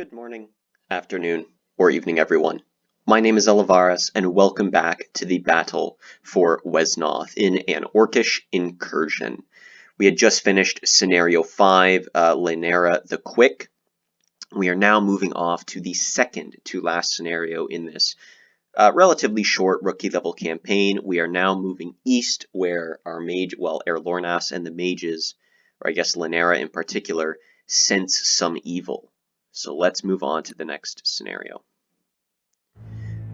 Good morning, afternoon, or evening, everyone. My name is Elivaras, and welcome back to the battle for Wesnoth in an Orcish Incursion. We had just finished Scenario 5, Lenera the Quick. We are now moving off to the second to last scenario in this relatively short rookie-level campaign. We are now moving east, where our mage, Elivaras and the mages, or I guess Lenera in particular, sense some evil. So let's move on to the next scenario.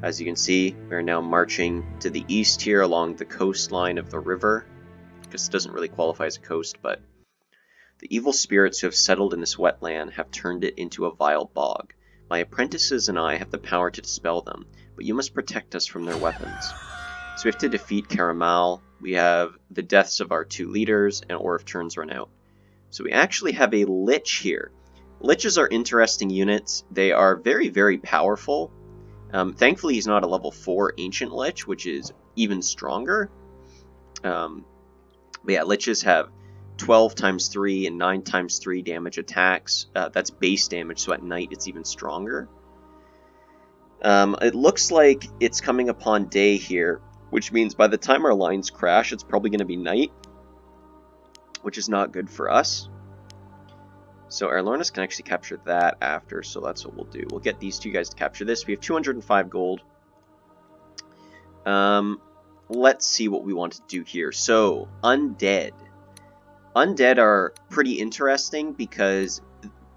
As you can see, we're now marching to the east here along the coastline of the river. I guess it doesn't really qualify as a coast, but the evil spirits who have settled in this wetland have turned it into a vile bog. My apprentices and I have the power to dispel them, but you must protect us from their weapons. So we have to defeat Caramal. We have the deaths of our two leaders, and Orf turns run out. So we actually have a Lich here. Liches are interesting units. They are very, very powerful. Thankfully, he's not a level 4 Ancient Lich, which is even stronger. But yeah, Liches have 12 times 3 and 9 times 3 damage attacks. That's base damage, so at night it's even stronger. It looks like it's coming upon day here, which means by the time our lines crash, it's probably going to be night, which is not good for us. So Elivaras can actually capture that after, so that's what we'll do. We'll get these two guys to capture this. We have 205 gold. Let's see what we want to do here. So, undead. Undead are pretty interesting because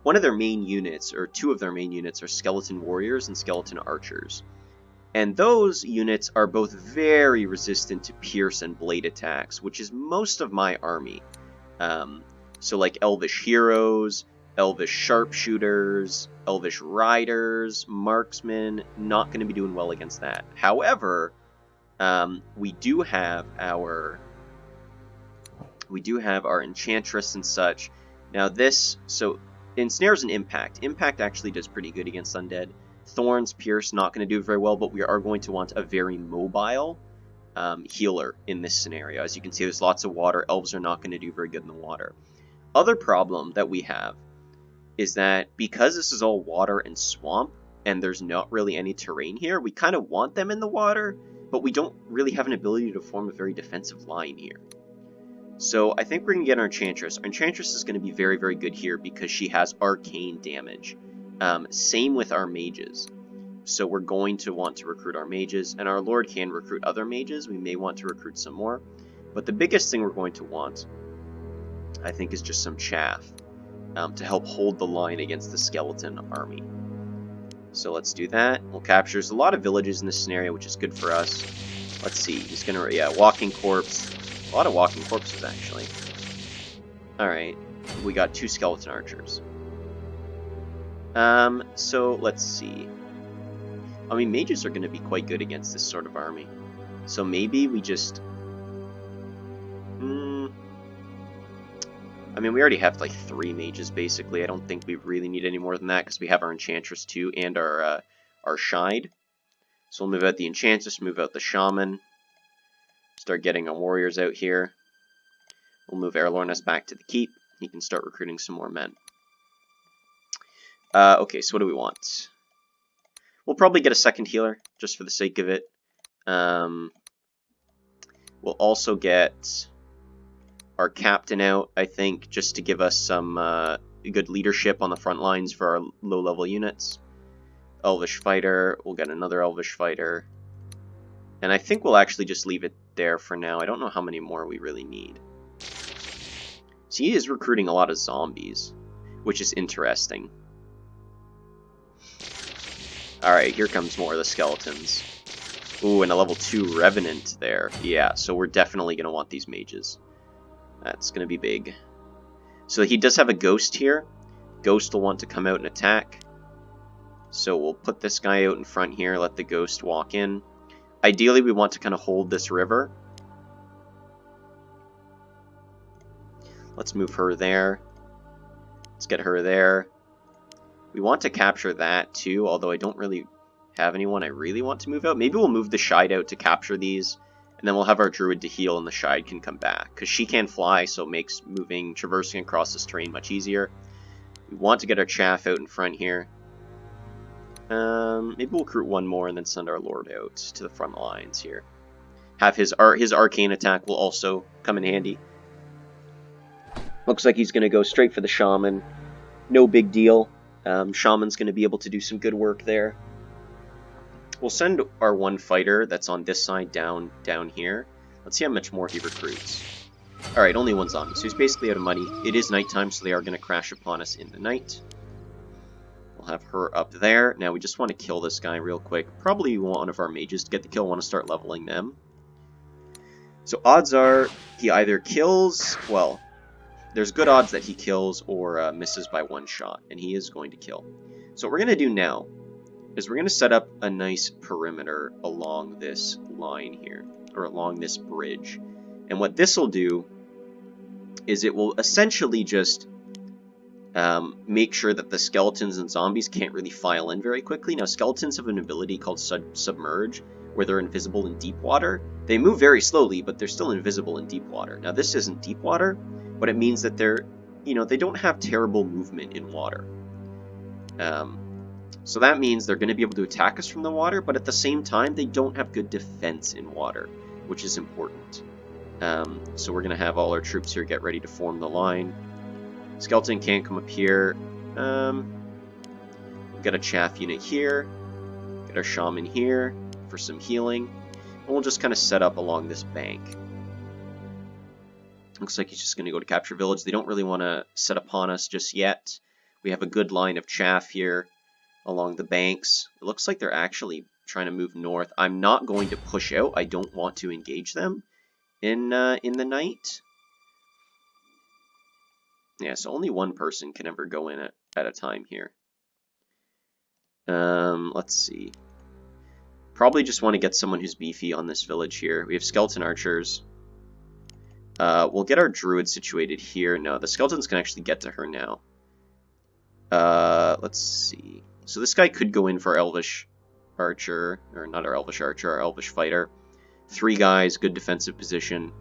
one of their main units, or two of their main units, are skeleton warriors and skeleton archers. And those units are both very resistant to pierce and blade attacks, which is most of my army. So like Elvish Heroes, Elvish Sharpshooters, Elvish Riders, Marksmen, not going to be doing well against that. However, we do have our Enchantress and such. Now this, so Ensnares and Impact. Impact actually does pretty good against Undead. Thorns, Pierce, not going to do very well, but we are going to want a very mobile healer in this scenario. As you can see, there's lots of water. Elves are not going to do very good in the water. Other problem that we have is that because this is all water and swamp, and there's not really any terrain here, we kind of want them in the water, but we don't really have an ability to form a very defensive line here. So I think we're going to get our Enchantress. Our Enchantress is going to be very, very good here because she has arcane damage. Same with our mages. So we're going to want to recruit our mages, and our Lord can recruit other mages. We may want to recruit some more. But the biggest thing we're going to want, I think, is just some chaff to help hold the line against the skeleton army. So let's do that. We'll capture. There's a lot of villages in this scenario, which is good for us. Let's see. He's going to, yeah, walking corpse. A lot of walking corpses, actually. Alright. We got 2 skeleton archers. So let's see. I mean, mages are going to be quite good against this sort of army. So maybe we just... I mean, we already have like 3 mages, basically. I don't think we really need any more than that, because we have our Enchantress too, and our Shide. So we'll move out the Enchantress, move out the Shaman. Start getting our warriors out here. We'll move Elivaras back to the keep. He can start recruiting some more men. Okay, so what do we want? We'll probably get a second healer, just for the sake of it. We'll also get our captain out, I think, just to give us some good leadership on the front lines for our low-level units. Elvish Fighter, we'll get another Elvish Fighter. And I think we'll actually just leave it there for now. I don't know how many more we really need. So he is recruiting a lot of zombies, which is interesting. Alright, here comes more of the skeletons. Ooh, and a level 2 Revenant there. Yeah, so we're definitely going to want these mages. That's going to be big. So he does have a Ghost here. Ghost will want to come out and attack. So we'll put this guy out in front here, let the Ghost walk in. Ideally, we want to kind of hold this river. Let's move her there. Let's get her there. We want to capture that too, although I don't really have anyone I really want to move out. Maybe we'll move the Shide out to capture these, and then we'll have our Druid to heal and the Shide can come back. Because she can fly, so it makes traversing across this terrain much easier. We want to get our Chaff out in front here. Maybe we'll recruit one more and then send our Lord out to the front lines here. Have his arcane attack will also come in handy. Looks like he's going to go straight for the Shaman. No big deal. Shaman's going to be able to do some good work there. We'll send our one fighter that's on this side down here. Let's see how much more he recruits. Alright, only one zombie, so he's basically out of money. It is nighttime, so they are going to crash upon us in the night. We'll have her up there. Now we just want to kill this guy real quick. Probably want one of our mages to get the kill. Want to start leveling them. So odds are he either kills, well, there's good odds that he kills or misses by one shot, and he is going to kill. So what we're going to do now is we're going to set up a nice perimeter along this line here, or along this bridge. And what this will do is it will essentially just make sure that the skeletons and zombies can't really file in very quickly. Now, skeletons have an ability called Submerge, where they're invisible in deep water. They move very slowly, but they're still invisible in deep water. Now, this isn't deep water, but it means that they're, they don't have terrible movement in water. So that means they're going to be able to attack us from the water, but at the same time, they don't have good defense in water, which is important. So we're going to have all our troops here get ready to form the line. Skeleton can't come up here. We've got a chaff unit here. Get our shaman here for some healing. And we'll just kind of set up along this bank. Looks like he's just going to go to capture village. They don't really want to set upon us just yet. We have a good line of chaff here along the banks. It looks like they're actually trying to move north. I'm not going to push out. I don't want to engage them in the night. Yeah, so only one person can ever go in at a time here. Let's see. Probably just want to get someone who's beefy on this village here. We have skeleton archers. We'll get our druid situated here. No, the skeletons can actually get to her now. Let's see. So this guy could go in for elvish archer, or not our elvish archer, our elvish fighter. 3 guys, good defensive position.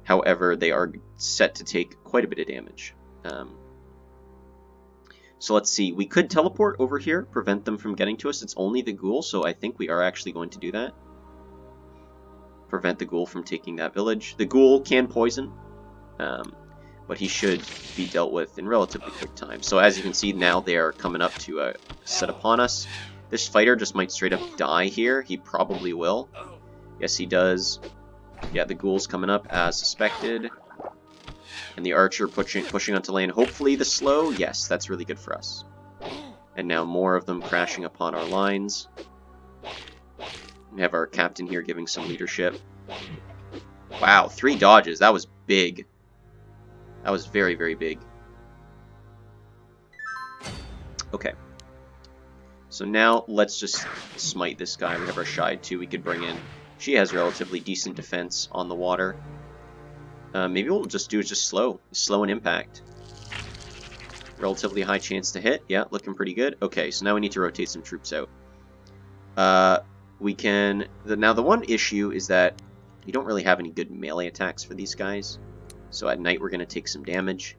However, they are set to take quite a bit of damage. So let's see. We could teleport over here, prevent them from getting to us. It's only the ghoul, so I think we are actually going to do that. Prevent the ghoul from taking that village. The ghoul can poison, but he should be dealt with in relatively quick time. So as you can see, now they are coming up to set upon us. This fighter just might straight up die here. He probably will. Yes, he does. Yeah, the ghoul's coming up as suspected. And the archer pushing onto lane. Hopefully the slow. Yes, that's really good for us. And now more of them crashing upon our lines. We have our captain here giving some leadership. Wow, 3 dodges. That was big. That was very, very big. Okay. So now let's just smite this guy. We have our Shide too we could bring in. She has relatively decent defense on the water. Maybe what we'll just do is just slow. Slow and impact. Relatively high chance to hit. Yeah, looking pretty good. Okay, so now we need to rotate some troops out. We can... Now the one issue is that we don't really have any good melee attacks for these guys. So at night we're going to take some damage.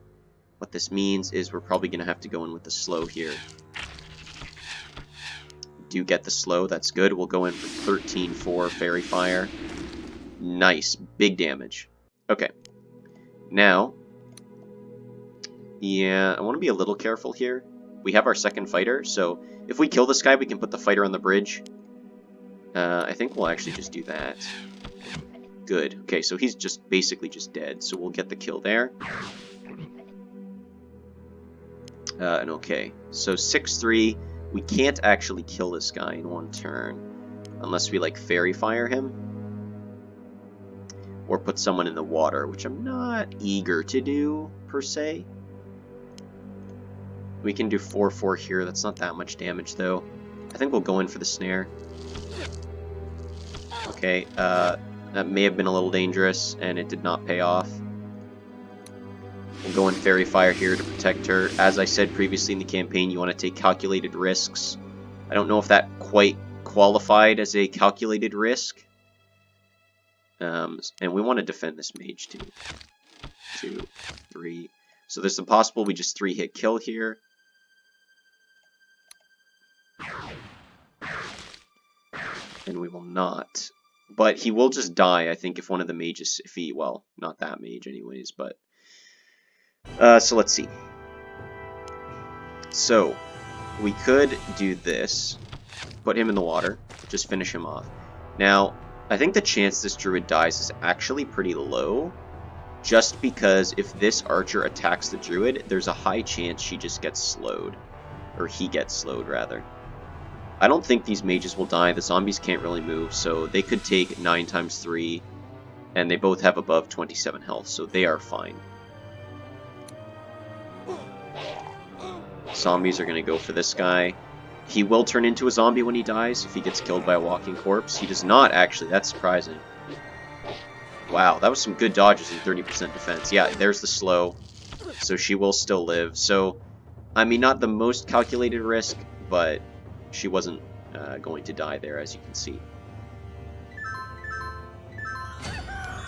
What this means is we're probably going to have to go in with the slow here. Do get the slow, that's good. We'll go in for 13-4 Fairy Fire. Nice, big damage. Okay. Now, yeah, I want to be a little careful here. We have our second fighter, so if we kill this guy, we can put the fighter on the bridge. I think we'll actually just do that. Good. Okay, so he's just basically just dead, so we'll get the kill there. And okay, so 6-3. We can't actually kill this guy in one turn unless we like Fairy Fire him or put someone in the water, which I'm not eager to do per se. We can do 4-4 here. That's not that much damage though. I think we'll go in for the snare. Okay, that may have been a little dangerous and it did not pay off. We'll go in Fairy Fire here to protect her. As I said previously in the campaign, you want to take calculated risks. I don't know if that quite qualified as a calculated risk. And we want to defend this mage too. 2, 3. So there's a possible we just 3-hit kill here. And we will not. But he will just die, I think, if one of the mages, if he, well, not that mage anyways, but... so let's see. So, we could do this, put him in the water, just finish him off. Now, I think the chance this druid dies is actually pretty low, just because if this archer attacks the druid, there's a high chance she just gets slowed. Or he gets slowed, rather. I don't think these mages will die. The zombies can't really move, so they could take 9 times 3, and they both have above 27 health, so they are fine. Zombies are going to go for this guy. He will turn into a zombie when he dies, if he gets killed by a walking corpse. He does not, actually. That's surprising. Wow, that was some good dodges and 30% defense. Yeah, there's the slow, so she will still live. So, I mean, not the most calculated risk, but she wasn't going to die there, as you can see.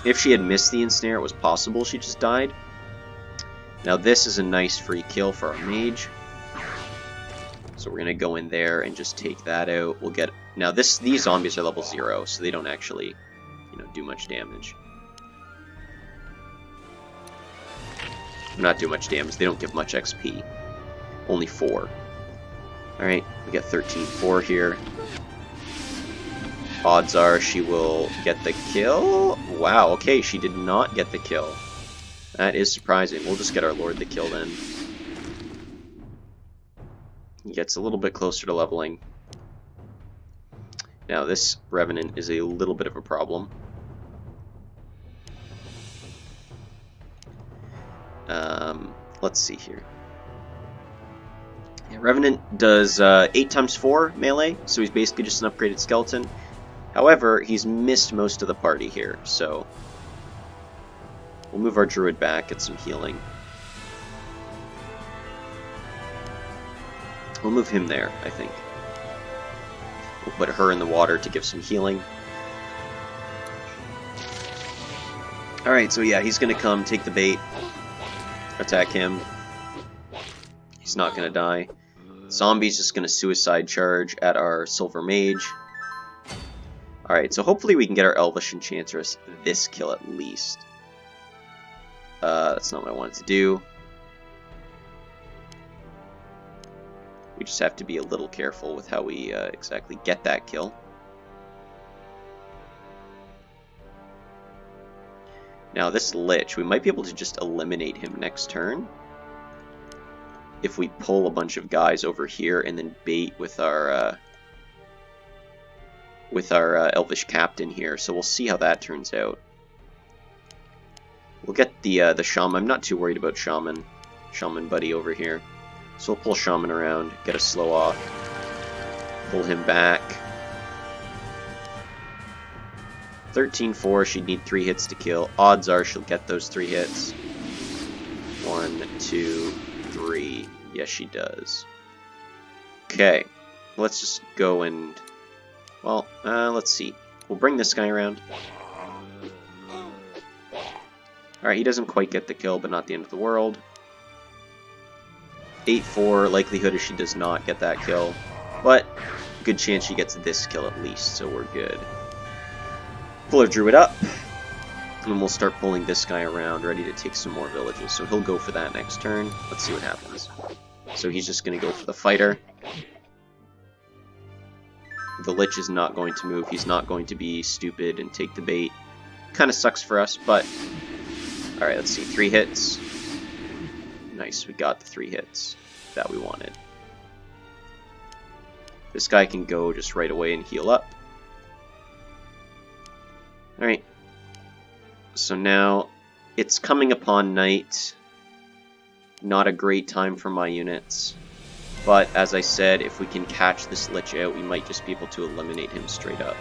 If she had missed the ensnare, it was possible she just died. Now this is a nice free kill for our mage. So we're going to go in there and just take that out. We'll get... Now these zombies are level 0, so they don't actually, do much damage. Not do much damage, they don't give much XP. Only 4. Alright, we got 13-4 here. Odds are she will get the kill. Wow, okay, she did not get the kill. That is surprising. We'll just get our Lord the kill then. He gets a little bit closer to leveling. Now this Revenant is a little bit of a problem. Let's see here. Yeah, Revenant does 8 times 4 melee, so he's basically just an upgraded skeleton. However, he's missed most of the party here, so we'll move our druid back, get some healing. We'll move him there, I think. We'll put her in the water to give some healing. Alright, so yeah, he's going to come, take the bait, attack him. He's not going to die. Zombie's just going to suicide charge at our silver mage. Alright, so hopefully we can get our Elvish Enchantress this kill at least. That's not what I wanted to do. We just have to be a little careful with how we exactly get that kill. Now this Lich, we might be able to just eliminate him next turn. If we pull a bunch of guys over here and then bait with our Elvish Captain here. So we'll see how that turns out. We'll get the Shaman. I'm not too worried about Shaman buddy over here. So we'll pull Shaman around, get a slow off, pull him back. 13-4, she'd need 3 hits to kill. Odds are she'll get those 3 hits. 1, 2, 3. Yes, she does. Okay, let's just go and... Well, let's see. We'll bring this guy around. Alright, he doesn't quite get the kill, but not the end of the world. 8-4, likelihood is she does not get that kill. But, good chance she gets this kill at least, so we're good. Pull our druid up, and we'll start pulling this guy around, ready to take some more villages. So he'll go for that next turn. Let's see what happens. So he's just going to go for the fighter. The Lich is not going to move. He's not going to be stupid and take the bait. Kind of sucks for us, but... Alright, let's see. 3 hits. Nice, we got the 3 hits that we wanted. This guy can go just right away and heal up. Alright. So now, it's coming upon night. Not a great time for my units. But, as I said, if we can catch this Lich out, we might just be able to eliminate him straight up.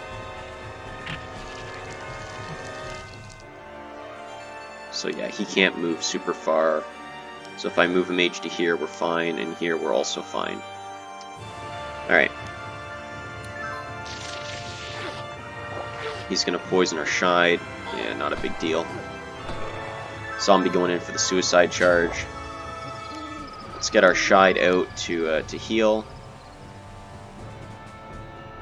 So yeah, he can't move super far. So if I move a mage to here, we're fine, and here we're also fine. Alright. He's going to poison our Shide. Yeah, not a big deal. Zombie going in for the suicide charge. Let's get our Shide out to heal.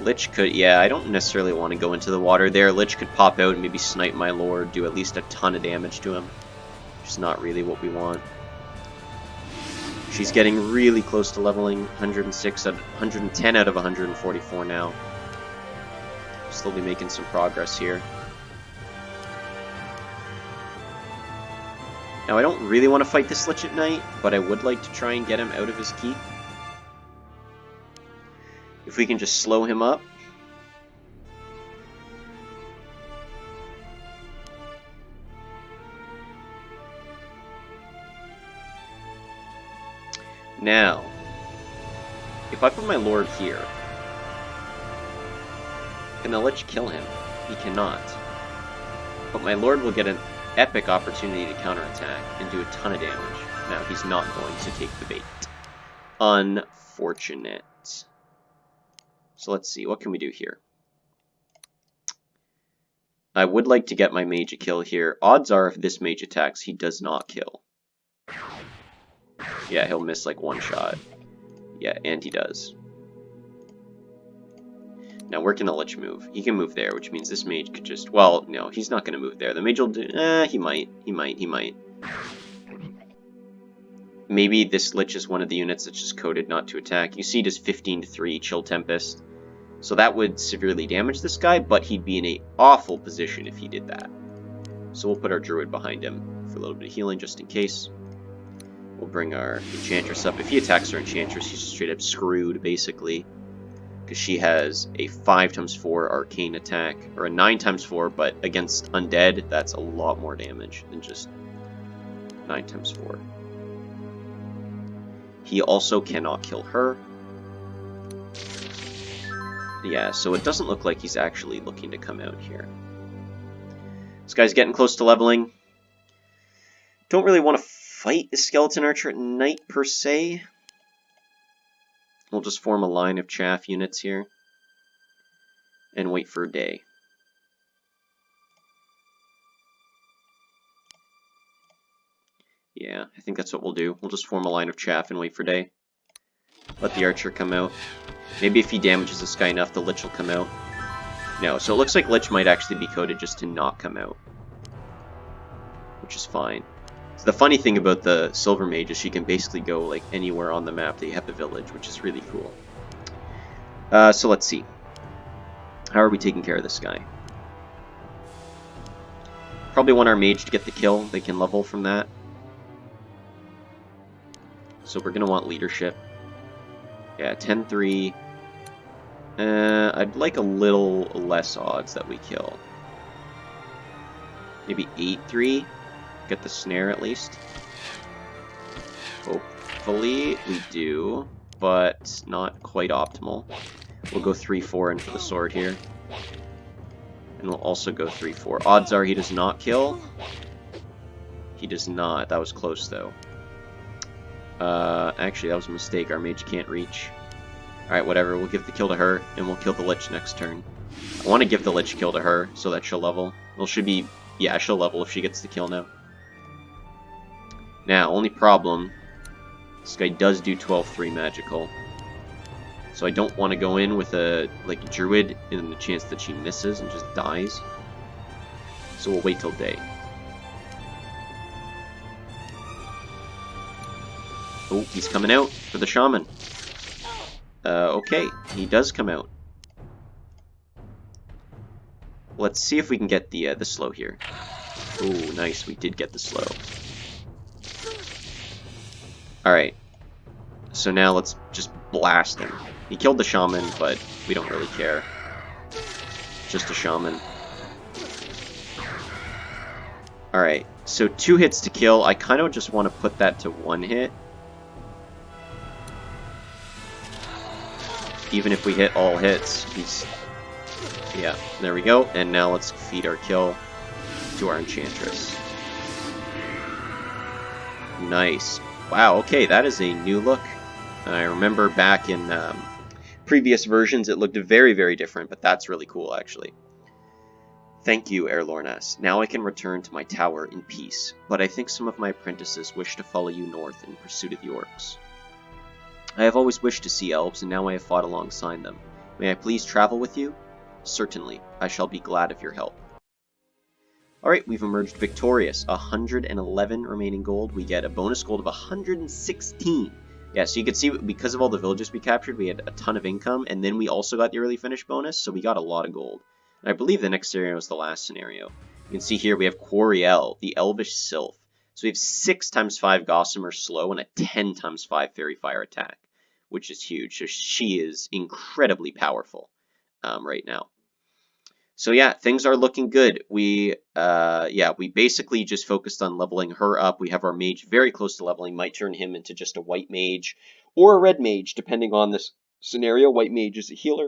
Lich could, yeah, I don't necessarily want to go into the water there. Lich could pop out and maybe snipe my lord, do at least a ton of damage to him. Which is not really what we want. She's getting really close to leveling. 106 out 110 out of 144 now. Slowly making some progress here. Now I don't really want to fight this Lich at night, but I would like to try and get him out of his keep. If we can just slow him up. Now, if I put my lord here, can the Lich kill him? He cannot. But my lord will get an epic opportunity to counterattack and do a ton of damage. Now, he's not going to take the bait. Unfortunate. So let's see, what can we do here? I would like to get my mage a kill here. Odds are if this mage attacks, he does not kill. Yeah, he'll miss like one shot. Yeah, and he does. Now, where can the Lich move? He can move there, which means this mage could just... Well, no, he's not going to move there. The mage will do... he might. He might. Maybe this Lich is one of the units that's just coded not to attack. You see, it does 15-3 Chill Tempest. So that would severely damage this guy, but he'd be in an awful position if he did that. So we'll put our Druid behind him for a little bit of healing, just in case. We'll bring our Enchantress up. If he attacks our Enchantress, he's straight up screwed, basically. Because she has a 5x4 arcane attack, or a 9x4, but against undead, that's a lot more damage than just 9x4. He also cannot kill her. Yeah, so it doesn't look like he's actually looking to come out here. This guy's getting close to leveling. Don't really want to fight the Skeleton Archer at night, per se. We'll just form a line of chaff units here. And wait for day. Yeah, I think that's what we'll do. We'll just form a line of chaff and wait for day. Let the archer come out. Maybe if he damages this guy enough, the Lich will come out. No, so it looks like Lich might actually be coded just to not come out. Which is fine. So the funny thing about the Silver Mage is she can basically go like anywhere on the map that you have a village, which is really cool. So let's see. How are we taking care of this guy? Probably want our mage to get the kill. They can level from that. So we're going to want leadership. Yeah, 10-3. I'd like a little less odds that we kill. Maybe 8-3. Get the snare at least. Hopefully we do, but not quite optimal. We'll go 3-4 in for the sword here. And we'll also go 3-4. Odds are he does not kill. He does not. That was close though. Actually, that was a mistake. Our mage can't reach. Alright, whatever. We'll give the kill to her, and we'll kill the Lich next turn. I want to give the Lich kill to her, so that she'll level. Well, should be... Yeah, she'll level if she gets the kill now. Now, only problem... This guy does do 12-3 magical. So I don't want to go in with a, like, Druid in the chance that she misses and just dies. So we'll wait till day. Oh, he's coming out for the Shaman. Okay, he does come out. Let's see if we can get the slow here. Oh, nice, we did get the slow. Alright, so now let's just blast him. He killed the Shaman, but we don't really care. Just a Shaman. Alright, so 2 hits to kill. I kind of just want to put that to 1 hit. Even if we hit all hits, he's... Yeah, there we go. And now let's feed our kill to our Enchantress. Nice. Wow, okay, that is a new look. I remember back in previous versions it looked very, very different, but that's really cool, actually. Thank you, Erlornas. Now I can return to my tower in peace, but I think some of my apprentices wish to follow you north in pursuit of the orcs. I have always wished to see elves, and now I have fought alongside them. May I please travel with you? Certainly, I shall be glad of your help. Alright, we've emerged victorious. 111 remaining gold. We get a bonus gold of 116. Yeah, so you can see, because of all the villages we captured, we had a ton of income, and then we also got the early finish bonus, so we got a lot of gold. And I believe the next scenario is the last scenario. You can see here we have Quariel, the Elvish Sylph. So we have 6 times 5 Gossamer Slow and a 10 times 5 Fairy Fire attack, which is huge. So she is incredibly powerful right now. So yeah, things are looking good. We basically just focused on leveling her up. We have our mage very close to leveling. Might turn him into just a white mage or a red mage, depending on this scenario. White mage is a healer.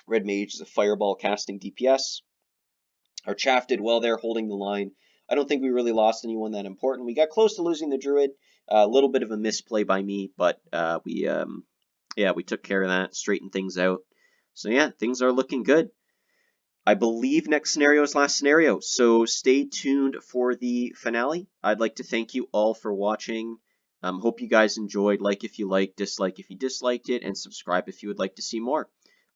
Red mage is a fireball casting DPS. Our chaff did well there, holding the line. I don't think we really lost anyone that important. We got close to losing the druid. A little bit of a misplay by me, but we took care of that, straightened things out. So yeah, things are looking good. I believe next scenario is last scenario, so stay tuned for the finale. I'd like to thank you all for watching. Hope you guys enjoyed. Like if you liked, dislike if you disliked it, and subscribe if you would like to see more.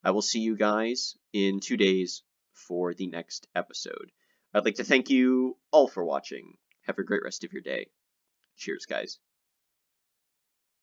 I will see you guys in 2 days for the next episode. I'd like to thank you all for watching. Have a great rest of your day. Cheers, guys.